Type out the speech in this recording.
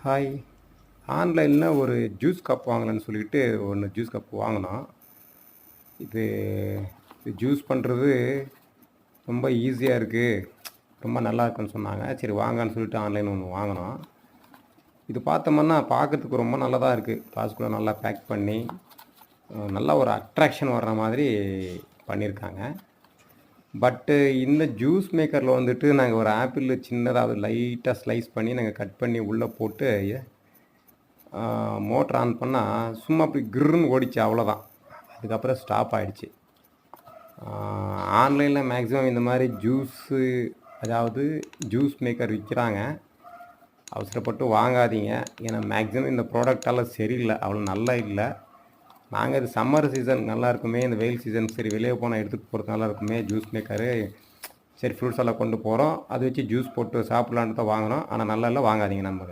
Hi. ஆன்லைன்ல ஒரு juice cup வாங்கலான்னு சொல்லிட்டு ஒண்ணு ஜூஸ் கப் வாங்குனோம். இது ஜூஸ் பண்றது ரொம்ப ஈஸியா இருக்கு. ரொம்ப நல்லா இருக்குன்னு சொன்னாங்க. சரி வாங்கன்னு சொல்லிட்டு ஆன்லைன்ல ஒண்ணு வாங்குனோம். இது பார்த்தோம்னா பார்க்கறதுக்கு ரொம்ப நல்லதா இருக்கு. கிளாஸ்க்குள்ள நல்லா பேக் பண்ணி, நல்ல ஒரு அட்ராக்ஷன் வர்ற மாதிரி பண்ணியிருக்காங்க. பட்டு இந்த ஜூஸ் மேக்கர்ல வந்துட்டு நாங்க ஒரு ஆப்பிள் சின்னதா லைட்டா ஸ்லைஸ் பண்ணி நாங்க கட் பண்ணி உள்ள போட்டு மோட்டர் ஆன் பண்ணா, சும்மா அப்படி கிர்ன்னு ஓடிச்சு அவ்வளோதான். அதுக்கப்புறம் ஸ்டாப் ஆயிடுச்சு. ஆன்லைன்ல மேக்ஸிமம் இந்த மாரி அதாவது ஜூஸ் மேக்கர் விக்கிறாங்க. அவசரப்பட்டு வாங்காதீங்க. ஏன்னா மேக்ஸிமம் இந்த ப்ராடக்ட்டெல்லாம் சரியில்ல. அவ்வளோ நல்லா இல்ல. நாங்க இது சம்மர் சீசன் நல்லா இருக்குமே, இந்த வெயில் சீசன் சரி வெளிய போனா எடுத்துட்டு போறதுக்கு நல்லா இருக்குமே ஜூஸ் மேக்கரு. சரி ஃப்ரூட்ஸ் எல்லாம் கொண்டு போறோம். அத வச்சு ஜூஸ் போட்டு சாப்பிடலான்னு தான் வாங்குனோம். ஆனா நல்லா இல்ல, வாங்காதீங்க நண்பர்களே.